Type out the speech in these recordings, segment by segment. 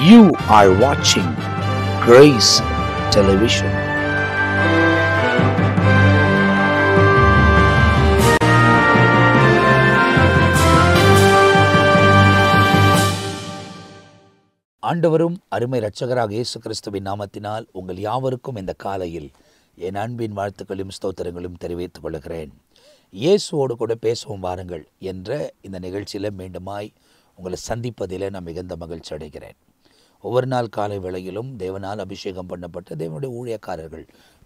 You are watching Grace Television. ஆண்டவரும் அருமை இரட்சகராக இயேசு கிறிஸ்துவின் நாமத்தினால் உங்கள் யாவருக்கும் இந்த காலையில் என் அன்பின் வாழ்த்துக்களும் ஸ்தோத்திரங்களும் தெரிவித்துக் கொள்கிறேன். இயேசுவோடு கூட பேசுவோம் வாருங்கள் என்ற இந்த நிகழ்ச்சியில் மீண்டுமாய் உங்களை சந்திப்பதில் நான் மிகுந்த மகிழ்ச்சி அடைகிறேன். ஒவ்வொரு நாள் காலை வேளையிலும் தேவனால் அபிஷேகம் பண்ணப்பட்ட தேவனுடைய ஊழியக்காரர்கள்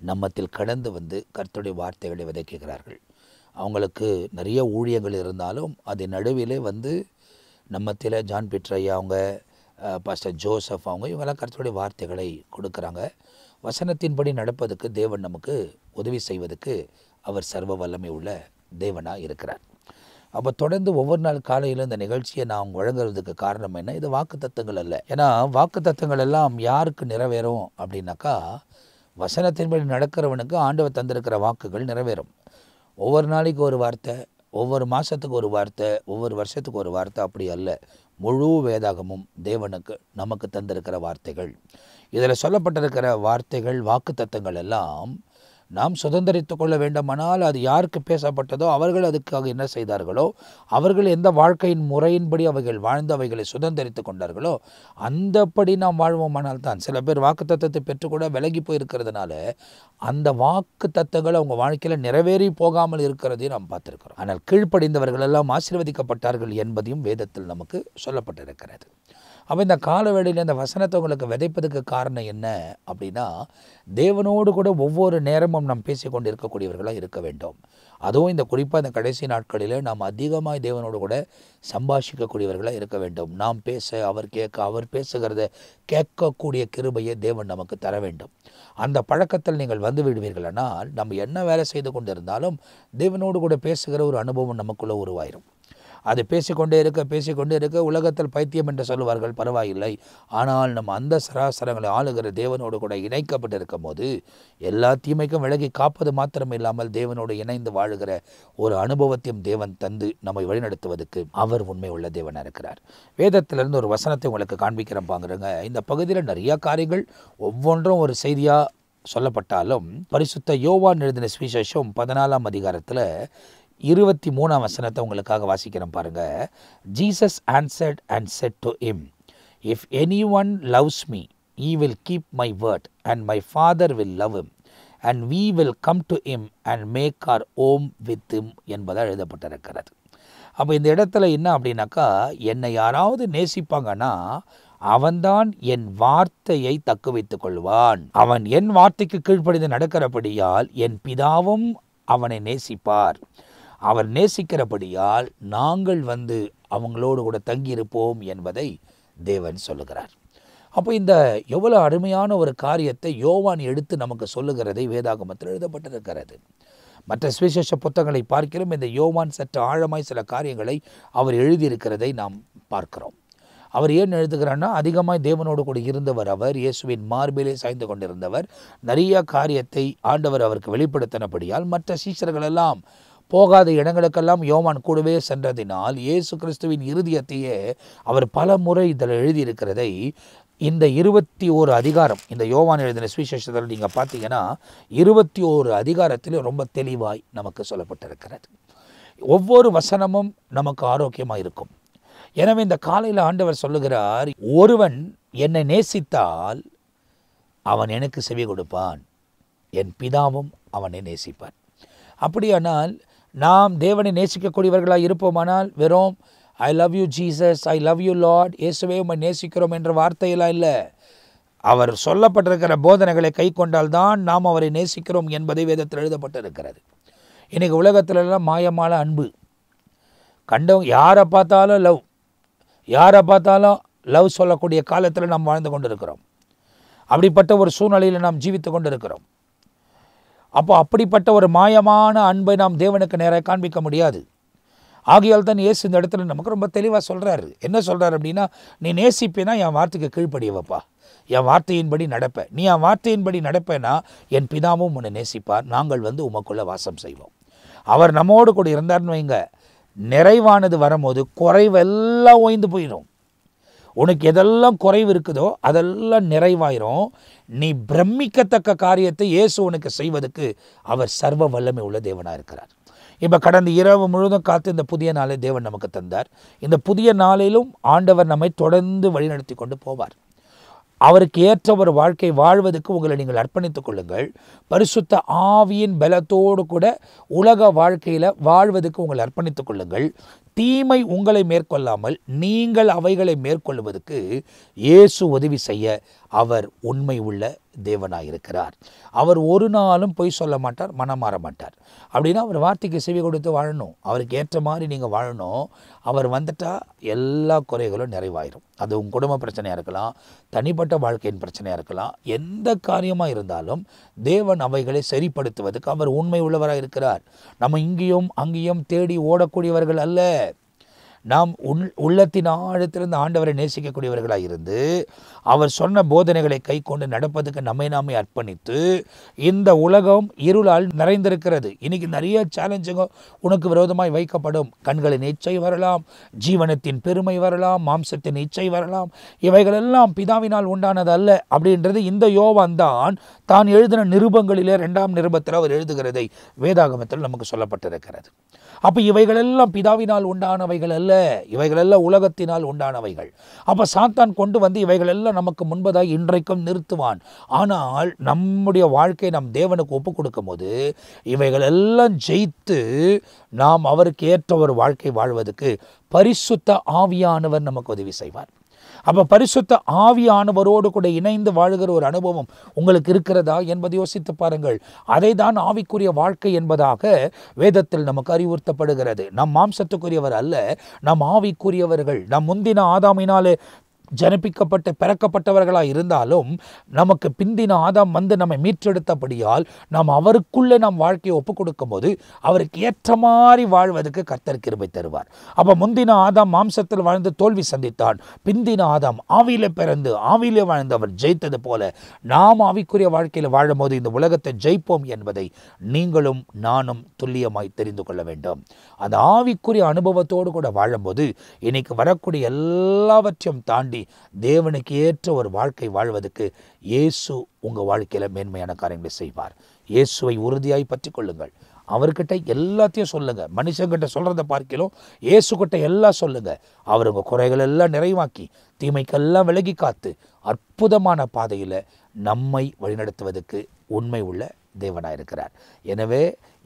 நம்மத்தில் கடந்து வந்து கர்த்தருடைய வார்த்தைகளை விதைக்கிறார்கள். அவங்களுக்கு நிறைய ஊழியங்கள் இருந்தாலும் அது நடுவிலே வந்து நம்மத்தில் ஜான் பீட்டர் ஐயா அவங்க, பாஸ்டர் ஜோசப் அவங்க, இவங்கெல்லாம் கர்த்தருடைய வார்த்தைகளை கொடுக்குறாங்க. வசனத்தின்படி நடப்பதுக்கு தேவன் நமக்கு உதவி செய்வதற்கு அவர் சர்வ வல்லமை உள்ள தேவனாக இருக்கிறார். அப்போ தொடர்ந்து ஒவ்வொரு நாள் காலையில் இந்த நிகழ்ச்சியை நான் வழங்குறதுக்கு காரணம் என்ன? இது வாக்கு தத்தங்கள் அல்ல. ஏன்னா வாக்கு தத்தங்கள் எல்லாம் யாருக்கு நிறைவேறும் அப்படின்னாக்கா, வசனத்தின்படி நடக்கிறவனுக்கு ஆண்டவர் தந்திருக்கிற வாக்குகள் நிறைவேறும். ஒவ்வொரு நாளைக்கு ஒரு வார்த்தை, ஒவ்வொரு மாதத்துக்கு ஒரு வார்த்தை, ஒவ்வொரு வருஷத்துக்கு ஒரு வார்த்தை, அப்படி அல்ல. முழு வேதாகமும் தேவனுக்கு நமக்கு தந்திருக்கிற வார்த்தைகள். இதில் சொல்லப்பட்டிருக்கிற வார்த்தைகள் வாக்கு தத்தங்கள் எல்லாம் நாம் சுதந்திரித்து கொள்ள வேண்டுமானால் அது யாருக்கு பேசப்பட்டதோ அவர்கள் அதுக்காக என்ன செய்தார்களோ, அவர்கள் எந்த வாழ்க்கையின் முறையின்படி அவைகள் வாழ்ந்து அவைகளை சுதந்திரித்து கொண்டார்களோ அந்தப்படி நாம் வாழ்வோமானால் தான். சில பேர் வாக்கு தத்தத்தை பெற்றுக்கூட விலகி போயிருக்கிறதுனால அந்த வாக்கு தத்தங்கள் அவங்க வாழ்க்கையில் நிறைவேறி போகாமல் இருக்கிறதையும் நாம் பார்த்துருக்கிறோம். ஆனால் கீழ்ப்படிந்தவர்கள் எல்லாம் ஆசீர்வதிக்கப்பட்டார்கள் என்பதையும் வேதத்தில் நமக்கு சொல்லப்பட்டிருக்கிறது. அப்போ இந்த காலவேளையில் இந்த வசனத்தை உங்களுக்கு விதைப்பதுக்கு காரணம் என்ன அப்படின்னா, தேவனோடு கூட ஒவ்வொரு நேரமும் நாம் பேசிக்கொண்டு இருக்கக்கூடியவர்களாக இருக்க வேண்டும். அதுவும் இந்த குறிப்பாக இந்த கடைசி நாட்களில் நாம் அதிகமாக தேவனோடு கூட சம்பாஷிக்கக்கூடியவர்களாக இருக்க வேண்டும். நாம் பேச, அவர் கேட்க, அவர் பேசுகிறத கேட்கக்கூடிய கிருபையை தேவன் நமக்கு தர வேண்டும். அந்த பழக்கத்தில் நீங்கள் வந்து விடுவீர்களானால் நம்ம என்ன வேலை செய்து கொண்டு இருந்தாலும் தேவனோடு கூட பேசுகிற ஒரு அனுபவம் நமக்குள்ளே உருவாயிரும். அது பேசிக்கொண்டே இருக்க உலகத்தில் பைத்தியம் என்று சொல்லுவார்கள், பரவாயில்லை. ஆனால் நம்ம அந்த சராசரங்களை ஆளுகிற தேவனோடு கூட இணைக்கப்பட்டு இருக்கும் போது எல்லா தீமைக்கும் விலகி காப்பது மாத்திரம் இல்லாமல் தேவனோடு இணைந்து வாழுகிற ஒரு அனுபவத்தையும் தேவன் தந்து நம்மை வழிநடத்துவதற்கு அவர் உண்மை உள்ள தேவனாக இருக்கிறார். வேதத்திலிருந்து ஒரு வசனத்தை உங்களுக்கு காண்பிக்கிறேன் பாருங்க. இந்த பகுதியில் நிறைய காரியங்கள் ஒவ்வொன்றும் ஒரு செய்தியாக சொல்லப்பட்டாலும் பரிசுத்த யோவான் எழுதின சுவிசேஷம் 14ஆம் அதிகாரத்தில் 23ஆம் வசனத்தை உங்களுக்காக வாசிக்கிறேன் பாருங்க. Jesus answered and said to him, if anyone loves me, he will keep my word, and my Father will love him, and we will come to him and make our home with him என்பதாக எழுதப்பட்டிருக்கிறது. அப்போ இந்த இடத்துல என்ன அப்படின்னாக்கா, என்னை யாராவது நேசிப்பாங்கன்னா அவன்தான் என் வார்த்தையை தக்க வைத்துக் கொள்வான். அவன் என் வார்த்தைக்கு கீழ்ப்படிந்து நடக்கிறபடியால் என் பிதாவும் அவனை நேசிப்பார். அவர் நேசிக்கிறபடியால் நாங்கள் வந்து அவங்களோடு கூட தங்கியிருப்போம் என்பதை தேவன் சொல்லுகிறார். அப்போ இந்த எவ்வளோ அருமையான ஒரு காரியத்தை யோவான் எடுத்து நமக்கு சொல்லுகிறதை வேதாகமத்தில் எழுதப்பட்டிருக்கிறது. மற்ற சுவிசேஷ புத்தகங்களை பார்க்கிறோம், இந்த யோவான் சற்று ஆழமாய் சில காரியங்களை அவர் எழுதியிருக்கிறதை நாம் பார்க்கிறோம். அவர் ஏன் எழுதுகிறார்னா, அதிகமாய் தேவனோடு கூட இருந்தவர். அவர் இயேசுவின் மார்பிலே சாய்ந்து கொண்டிருந்தவர். நிறைய காரியத்தை ஆண்டவர் அவருக்கு வெளிப்படுத்தினபடியால் மற்ற சீஷர்களெல்லாம் போகாத இடங்களுக்கெல்லாம் யோவான் கூடவே சென்றதினால் இயேசு கிறிஸ்துவின் இருதயத்தையே அவர் பல முறை இதில் எழுதியிருக்கிறதை இந்த 21 அதிகாரம், இந்த யோவான் எழுதின சுவிசேஷத்தில் நீங்கள் பார்த்தீங்கன்னா 21 அதிகாரத்திலும் ரொம்ப தெளிவாய் நமக்கு சொல்லப்பட்டிருக்கிறது. ஒவ்வொரு வசனமும் நமக்கு ஆரோக்கியமாக இருக்கும். எனவே இந்த காலையில் ஆண்டவர் சொல்லுகிறார், ஒருவன் என்னை நேசித்தால் அவன் எனக்கு செவி கொடுப்பான், என் பிதாவும் அவனை நேசிப்பான். அப்படியானால் நாம் தேவனை நேசிக்கக்கூடியவர்களாக இருப்போமானால் வெறும் I love you Jesus, I love you Lord, இயேசுவே உம்மை நேசிக்கிறோம் என்ற வார்த்தையெல்லாம் இல்லை. அவர் சொல்லப்பட்டிருக்கிற போதனைகளை கை கொண்டால்தான் நாம் அவரை நேசிக்கிறோம் என்பதை வேதத்தில் எழுதப்பட்டிருக்கிறது. இன்றைக்கி உலகத்திலெல்லாம் மாயமான அன்பு, கண்டவங்க யாரை பார்த்தாலும் லவ் சொல்லக்கூடிய காலத்தில் நாம் வாழ்ந்து கொண்டு இருக்கிறோம். அப்படிப்பட்ட ஒரு சூழ்நிலையில் நாம் ஜீவித்து கொண்டு இருக்கிறோம். அப்போ அப்படிப்பட்ட ஒரு மாயமான அன்பை நாம் தேவனுக்கு நேராக காண்பிக்க முடியாது. ஆகையால் தான் இயேசு இந்த இடத்துல நமக்கு ரொம்ப தெளிவாக சொல்கிறாரு. என்ன சொல்கிறார் அப்படின்னா, நீ நேசிப்பேனா என் வார்த்தைக்கு கீழ்ப்படிய வைப்பா, என் வார்த்தையின்படி நடப்பேன். நீ என் வார்த்தையின்படி நடப்பேனா என் பிதாவும் உன்னை நேசிப்பார், நாங்கள் வந்து உமக்குள்ளே வாசம் செய்வோம். அவர் நம்மோடு கூட இருந்தார்னு வைங்க, நிறைவானது வரும்போது குறைவெல்லாம் ஓய்ந்து போயிடும். உனக்கு எதெல்லாம் குறைவு இருக்குதோ அதெல்லாம் நிறைவாயிரும். நீ பிரமிக்கத்தக்க காரியத்தை இயேசு உனக்கு செய்வதற்கு அவர் சர்வ வல்லமை உள்ள தேவனாக இருக்கிறார். இப்போ கடந்த இரவு முழுவதும் காத்து இந்த புதிய நாளை தேவன் நமக்கு தந்தார். இந்த புதிய நாளிலும் ஆண்டவர் நம்மை தொடர்ந்து வழிநடத்தி கொண்டு போவார். அவருக்கு ஏற்ற ஒரு வாழ்க்கை வாழ்வதற்கு உங்களை நீங்கள் அர்ப்பணித்துக் கொள்ளுங்கள். பரிசுத்த ஆவியின் பலத்தோடு கூட உலக வாழ்க்கையில் வாழ்வதற்கு உங்களை அர்ப்பணித்துக் கொள்ளுங்கள். தீமை உங்களை மேற்கொள்ளாமல் நீங்கள் அவைகளை மேற்கொள்வதற்கு இயேசு உதவி செய்ய அவர் உண்மை உள்ள தேவனாயிருக்கிறார். அவர் ஒரு நாளும் பொய் சொல்ல மாட்டார், மனம் மாற மாட்டார். அப்படின்னா அவர் வார்த்தைக்கு செவி கொடுத்து வாழணும். அவருக்கு ஏற்ற மாதிரி நீங்கள் வாழணும். அவர் வந்துட்டால் எல்லா குறைகளும் நிறைவாயிரும். அது உங்கள் குடும்ப பிரச்சனையாக இருக்கலாம், தனிப்பட்ட வாழ்க்கையின் பிரச்சனையாக இருக்கலாம், எந்த காரியமாக இருந்தாலும் தேவன் அவைகளை சரிப்படுத்துவதற்கு அவர் உண்மை உள்ளவராக இருக்கிறார். நம்ம இங்கேயும் அங்கேயும் தேடி ஓடக்கூடியவர்கள் அல்ல. நாம் உள்ளத்தின் ஆழத்திலிருந்து ஆண்டவரை நேசிக்கக்கூடியவர்களாக இருந்து அவர் சொன்ன போதனைகளை கை கொண்டு நடப்பதுக்கு நம்மை நாமே அர்ப்பணித்து, இந்த உலகம் இருளால் நிறைந்திருக்கிறது. இன்னைக்கு நிறைய சேலஞ்சுங்க உனக்கு விரோதமாய் வைக்கப்படும். கண்களின் இச்சை வரலாம், ஜீவனத்தின் பெருமை வரலாம், மாம்சத்தின் இச்சை வரலாம். இவைகளெல்லாம் பிதாவினால் உண்டானது அல்ல அப்படின்றது இந்த யோவான் தான் எழுதின நிருபங்களிலே 2ஆம் நிருபத்தில் அவர் எழுதுகிறதை வேதாகமத்தில் நமக்கு சொல்லப்பட்டிருக்கிறது. அப்போ இவைகளெல்லாம் பிதாவினால் உண்டானவைகள் அல்ல, இவைகளெல்லாம் உலகத்தினால் உண்டானவைகள். அப்போ சாத்தான் கொண்டு வந்து இவைகளெல்லாம் நமக்கு முன்பதாக இன்றைக்கும் நிறுத்துவான். ஆனால் நம்முடைய வாழ்க்கை நம் தேவனுக்கு ஒப்பு கொடுக்கும் போது இவைகளெல்லாம் ஜெயித்து நாம் அவருக்கு ஏற்ற ஒரு வாழ்க்கை வாழ்வதற்கு பரிசுத்த ஆவியானவர் நமக்கு உதவி செய்வார். அப்போ பரிசுத்த ஆவியானவரோடு கூட இணைந்து வாழுகிற ஒரு அனுபவம் உங்களுக்கு இருக்கிறதா என்பதை யோசித்து பாருங்கள். அதை தான் ஆவிக்குரிய வாழ்க்கை என்பதாக வேதத்தில் நமக்கு அறிவுறுத்தப்படுகிறது. நம் மாம்சத்துக்குரியவர் அல்ல, நம் ஆவிக்குரியவர்கள். நம் முந்தின ஆதாமினாலே ஜனிப்பிக்கப்பட்டு பிறக்கப்பட்டவர்களாக இருந்தாலும் நமக்கு பிந்தின ஆதாம் வந்து நம்மை மீட்டெடுத்தபடியால் நாம் அவருக்குள்ளே நம் வாழ்க்கையை ஒப்புக் கொடுக்கும் போது அவருக்கு ஏற்ற மாதிரி வாழ்வதற்கு கர்த்தர் கிருபை தருவார். அப்போ முந்தின ஆதாம் மாம்சத்தில் வாழ்ந்து தோல்வி சந்தித்தான். பிந்தின ஆதாம் ஆவியிலே பிறந்து ஆவியிலே வாழ்ந்து அவர் ஜெயித்தது போல நாம் ஆவிக்குரிய வாழ்க்கையில் வாழும் போது இந்த உலகத்தை ஜெயிப்போம் என்பதை நீங்களும் நானும் துல்லியமாய் தெரிந்து கொள்ள வேண்டும். அந்த ஆவிக்குரிய அனுபவத்தோடு கூட வாழும்போது இன்னைக்கு வரக்கூடிய எல்லாவற்றையும் தாண்டி தேவனுக்கு ஏற்ற ஒரு வாழ்க்கை வாழ்வதற்கு இயேசு உங்கள் வாழ்க்கையில் மேன்மையான காரியங்களை செய்வார். இயேசுவை உறுதியாய் பற்றி கொள்ளுங்கள். அவர்கிட்ட எல்லாத்தையும் சொல்லுங்கள். மனுஷங்கிட்ட சொல்கிறத பார்க்கலாம், இயேசுகிட்ட எல்லாம் சொல்லுங்கள். அவர் உங்கள் குறைகள் எல்லாம் நிறைவாக்கி தீமைக்கெல்லாம் விலகி காத்து அற்புதமான பாதையில் நம்மை வழிநடத்துவதற்கு உண்மை உள்ள தேவனாக இருக்கிறார். எனவே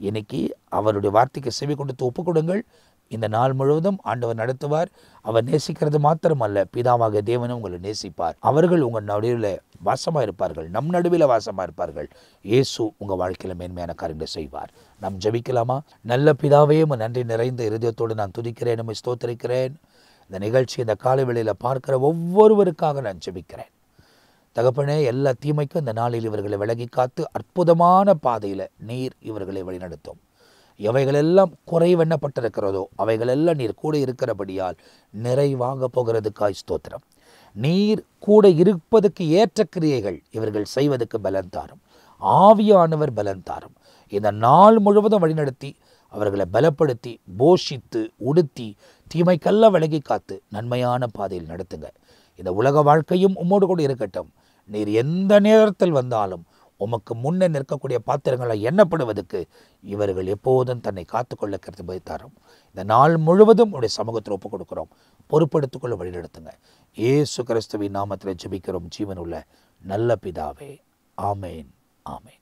இன்னைக்கு அவருடைய வார்த்தைக்கு செவி கொடுத்து ஒப்பு கொடுங்கள். இந்த நாள் முழுவதும் ஆண்டவர் நடத்துவார். அவர் நேசிக்கிறது மாத்திரமல்ல, பிதாவாக தேவனும் உங்களை நேசிப்பார். அவர்கள் உங்கள் நடுவில் வாசமாக இருப்பார்கள், நம் நடுவில் வாசமாக இருப்பார்கள். இயேசு உங்கள் வாழ்க்கையில் மேன்மையான காரியங்களை செய்வார். நாம் ஜெபிக்கலாமா? நல்ல பிதாவே, நன்றி நிறைந்த இருதயத்தோடு நான் துதிக்கிறேன், நம்மை ஸ்தோத்தரிக்கிறேன். இந்த நிகழ்ச்சி இந்த காலை வேளையில் பார்க்கிற ஒவ்வொருவருக்காக நான் ஜெபிக்கிறேன். தகப்பனே, எல்லா தீமைக்கும் இந்த நாளில் இவர்களை விலகி காத்து அற்புதமான பாதையில் நீர் இவர்களை வழிநடத்தும். எவைகளெல்லாம் குறைவெண்ணப்பட்டிருக்கிறதோ அவைகளெல்லாம் நீர் கூட இருக்கிறபடியால் நிறைவாக போகிறதுக்காய் ஸ்தோத்திரம். நீர் கூட இருப்பதற்கு ஏற்ற கிரியைகள் இவர்கள் செய்வதற்கு பலன் தாரும். ஆவியானவர் பலன் தாரும். இந்த நாள் முழுவதும் வழிநடத்தி அவர்களை பலப்படுத்தி போஷித்து உடுத்தி தீமைக்கெல்லாம் விலகி காத்து நன்மையான பாதையில் நடத்துங்க. இந்த உலக வாழ்க்கையும் உம்மோடு கூட இருக்கட்டும். நீர் எந்த நேரத்தில் வந்தாலும் உமக்கு முன்னே நிற்கக்கூடிய பாத்திரங்களை எண்ணப்படுவதற்கு இவர்கள் எப்போதும் தன்னை காத்துக்கொள்ள கிருபை தாரும். இந்த நாள் முழுவதும் உடைய சமூகத்தில் ஒப்புக் கொடுக்கிறோம். பொறுப்படுத்திக்கொள்ள வழிநடத்துங்க. இயேசு கிறிஸ்துவின் நாமத்தில் ஜெபிக்கிறோம் ஜீவனுள்ள நல்ல பிதாவே. ஆமேன், ஆமேன்.